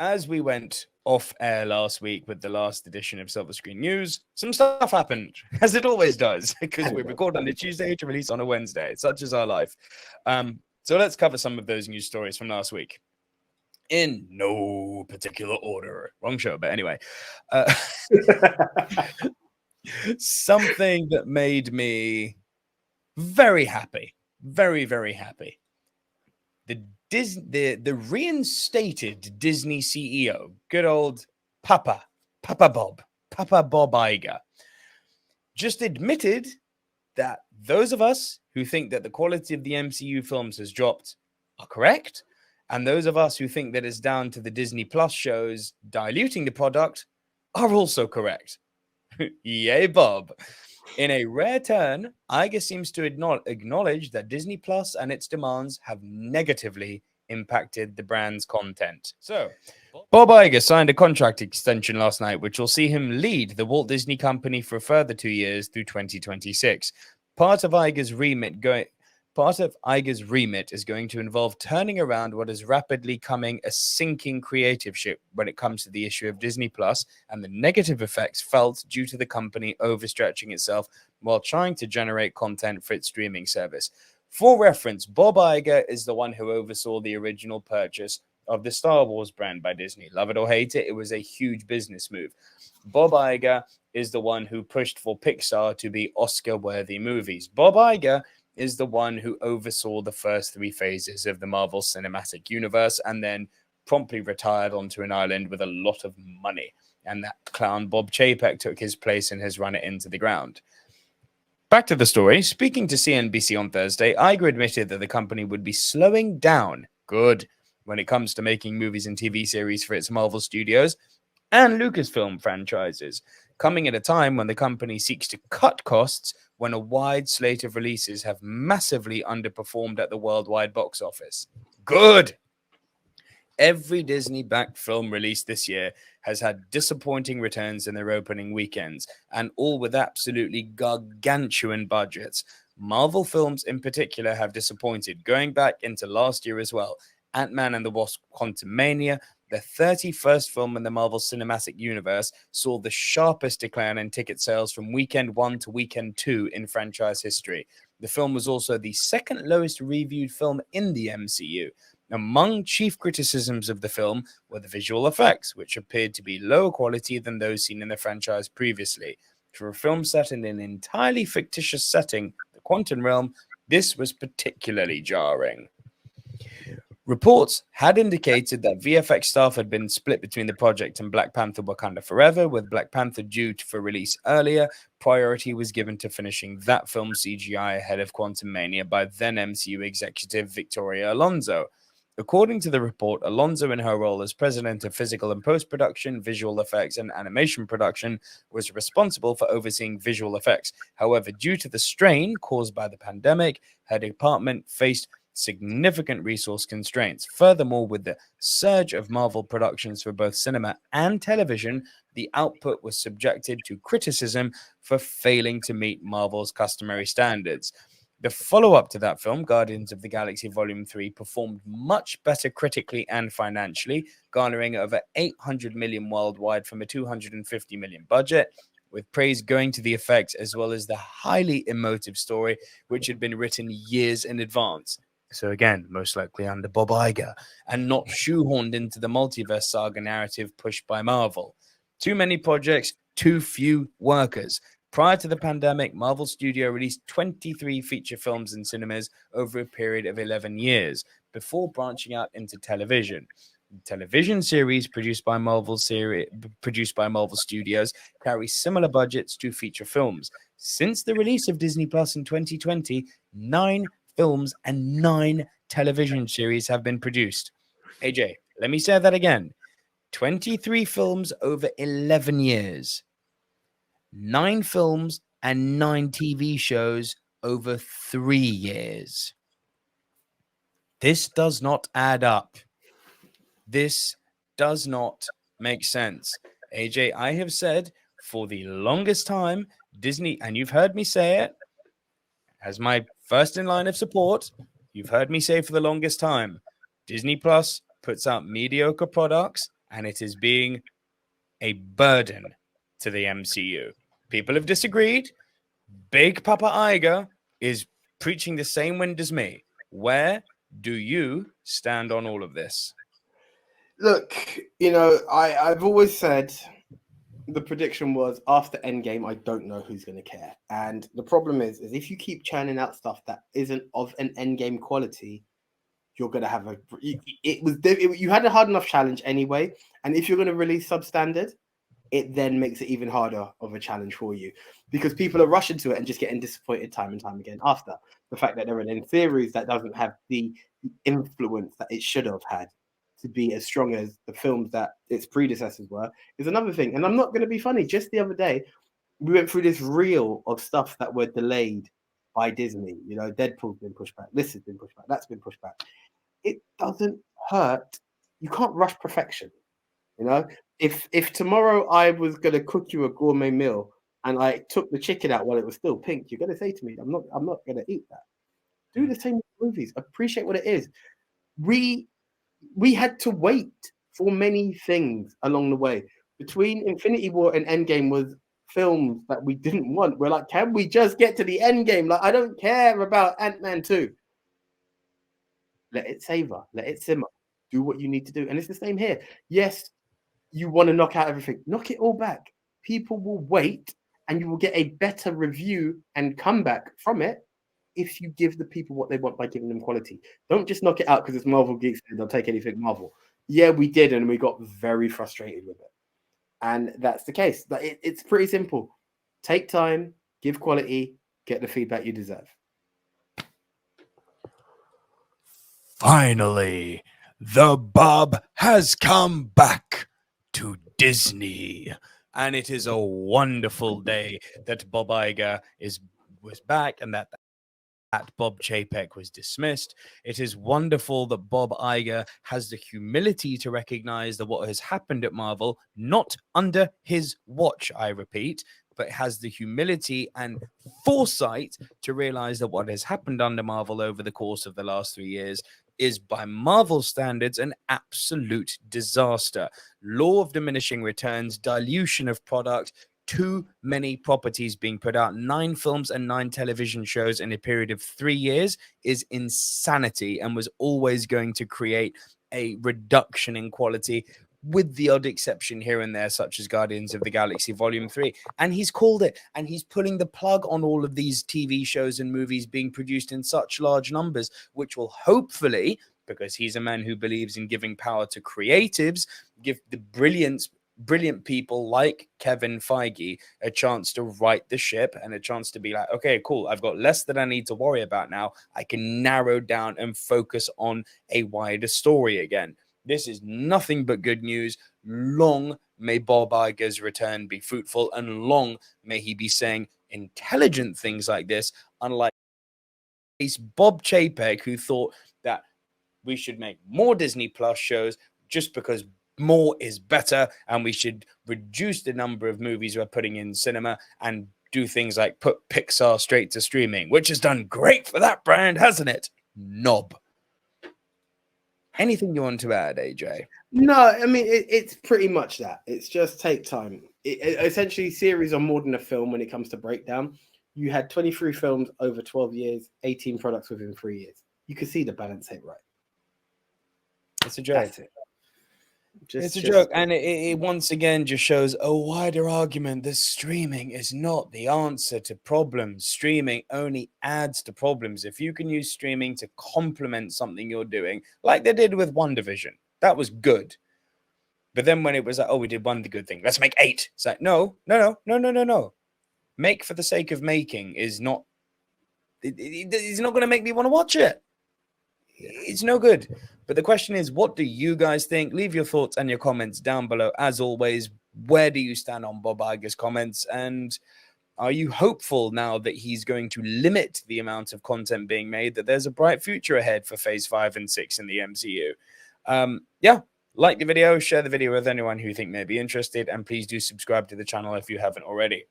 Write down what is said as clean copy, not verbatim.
as we went off air last week with the last edition of Silver Screen News, some stuff happened, as it always does, because we record on a Tuesday to release on a Wednesday. Such is our life. So let's cover some of those news stories from last week. In no particular order. Wrong show, but anyway. Something that made me very happy. Very, very happy. The reinstated Disney CEO, good old Papa Bob Iger, just admitted that those of us who think that the quality of the MCU films has dropped are correct, and those of us who think that it's down to the Disney Plus shows diluting the product are also correct. Yay, Bob. In a rare turn, Iger seems to acknowledge that Disney Plus and its demands have negatively impacted the brand's content. So, Bob Iger signed a contract extension last night, which will see him lead the Walt Disney Company for a further 2 years through 2026. Part of Iger's remit is going to involve turning around what is rapidly becoming a sinking creative ship when it comes to the issue of Disney Plus and the negative effects felt due to the company overstretching itself while trying to generate content for its streaming service. For reference, Bob Iger is the one who oversaw the original purchase of the Star Wars brand by Disney. Love it or hate it, it was a huge business move. Bob Iger is the one who pushed for Pixar to be Oscar-worthy movies. Bob Iger is the one who oversaw the first 3 phases of the Marvel Cinematic Universe and then promptly retired onto an island with a lot of money. And that clown Bob Chapek took his place and has run it into the ground. Back to the story. Speaking to CNBC on Thursday, Iger admitted that the company would be slowing down, good, when it comes to making movies and TV series for its Marvel Studios and Lucasfilm franchises, coming at a time when the company seeks to cut costs when a wide slate of releases have massively underperformed at the worldwide box office. Good! Every Disney-backed film released this year has had disappointing returns in their opening weekends, and all with absolutely gargantuan budgets. Marvel films in particular have disappointed, going back into last year as well. Ant-Man and the Wasp: Quantumania, the 31st film in the Marvel Cinematic Universe, saw the sharpest decline in ticket sales from weekend 1 to weekend 2 in franchise history. The film was also the second lowest reviewed film in the MCU. Among chief criticisms of the film were the visual effects, which appeared to be lower quality than those seen in the franchise previously. For a film set in an entirely fictitious setting, the quantum realm, this was particularly jarring. Reports had indicated that VFX staff had been split between the project and Black Panther: Wakanda Forever, with Black Panther due for release earlier. Priority was given to finishing that film CGI ahead of Quantumania by then MCU executive Victoria Alonso. According to the report, Alonso, in her role as president of physical and post-production, visual effects, and animation production, was responsible for overseeing visual effects. However, due to the strain caused by the pandemic, her department faced significant resource constraints. Furthermore, with the surge of Marvel productions for both cinema and television, the output was subjected to criticism for failing to meet Marvel's customary standards. The follow-up to that film, Guardians of the Galaxy Volume 3, performed much better critically and financially, garnering over $800 million worldwide from a $250 million budget, with praise going to the effects as well as the highly emotive story, which had been written years in advance. So again, most likely under Bob Iger, and not shoehorned into the multiverse saga narrative pushed by Marvel. Too many projects, too few workers. Prior to the pandemic, Marvel Studio released 23 feature films in cinemas over a period of 11 years before branching out into television. Television series produced by Marvel Studios carry similar budgets to feature films. Since the release of Disney Plus in 2020, 9 films and 9 television series have been produced. AJ, let me say that again. 23 films over 11 years. 9 films and 9 TV shows over 3 years. This does not add up. This does not make sense. AJ, I have said for the longest time, Disney, and you've heard me say it as my first in line of support, you've heard me say for the longest time, Disney Plus puts out mediocre products and it is being a burden to the MCU. People have disagreed. Big Papa Iger is preaching the same wind as me. Where do you stand on all of this? Look, I've always said the prediction was after Endgame, I don't know who's going to care. And the problem is if you keep churning out stuff that isn't of an Endgame quality, you're going to have you had a hard enough challenge anyway. And if you're going to release substandard, it then makes it even harder of a challenge for you because people are rushing to it and just getting disappointed time and time again after the fact that they're in series that doesn't have the influence that it should have had to be as strong as the films that its predecessors were is another thing. And I'm not going to be funny. Just the other day, we went through this reel of stuff that were delayed by Disney. Deadpool's been pushed back. This has been pushed back. That's been pushed back. It doesn't hurt. You can't rush perfection. If tomorrow I was going to cook you a gourmet meal and I took the chicken out while it was still pink, you're going to say to me, I'm not going to eat that. Do the same with movies. Appreciate what it is. We had to wait for many things along the way. Between Infinity War and Endgame was films that we didn't want. We're like, can we just get to the Endgame? Like, I don't care about Ant-Man 2. Let it savor. Let it simmer. Do what you need to do. And it's the same here. Yes, you want to knock out everything. Knock it all back. People will wait and you will get a better review and comeback from it if you give the people what they want by giving them quality. Don't just knock it out because it's Marvel geeks and they'll take anything Marvel. Yeah, we did, and we got very frustrated with it. And that's the case. It's pretty simple. Take time, give quality, get the feedback you deserve. Finally, the Bob has come back to Disney. And it is a wonderful day that Bob Iger was back and that Bob Chapek was dismissed. It is wonderful that Bob Iger has the humility to recognize that what has happened at Marvel, not under his watch, I repeat, but has the humility and foresight to realize that what has happened under Marvel over the course of the last 3 years is, by Marvel standards, an absolute disaster. Law of diminishing returns, dilution of product, too many properties being put out, 9 films and 9 television shows in a period of 3 years is insanity and was always going to create a reduction in quality, with the odd exception here and there, such as Guardians of the Galaxy Volume 3. And he's called it, and he's pulling the plug on all of these TV shows and movies being produced in such large numbers, which will hopefully, because he's a man who believes in giving power to creatives, give the brilliant people like Kevin Feige a chance to right the ship and a chance to be like, okay, cool, I've got less that I need to worry about now. I can narrow down and focus on a wider story again. This is nothing but good news. Long may Bob Iger's return be fruitful, and long may he be saying intelligent things like this, unlike Bob Chapek, who thought that we should make more Disney Plus shows just because more is better, and we should reduce the number of movies we're putting in cinema and do things like put Pixar straight to streaming, which has done great for that brand, hasn't it? Knob. Anything you want to add, AJ? No, I mean, it's pretty much that. It's just take time. Essentially, series are more than a film when it comes to breakdown. You had 23 films over 12 years, 18 products within 3 years. You can see the balance ain't right. It's a joke. That's it. It's a joke, and it once again just shows a wider argument that streaming is not the answer to problems. Streaming only adds to problems. If you can use streaming to complement something you're doing, like they did with WandaVision, that was good. But then when it was like, oh, we did one good thing, let's make 8. It's like, no. Make for the sake of making is not, it's not going to make me want to watch it. It's no good. But the question is, what do you guys think? Leave your thoughts and your comments down below. As always, where do you stand on Bob Iger's comments? And are you hopeful now that he's going to limit the amount of content being made, that there's a bright future ahead for Phase 5 and 6 in the MCU? Yeah, like the video, share the video with anyone who you think may be interested, and please do subscribe to the channel if you haven't already.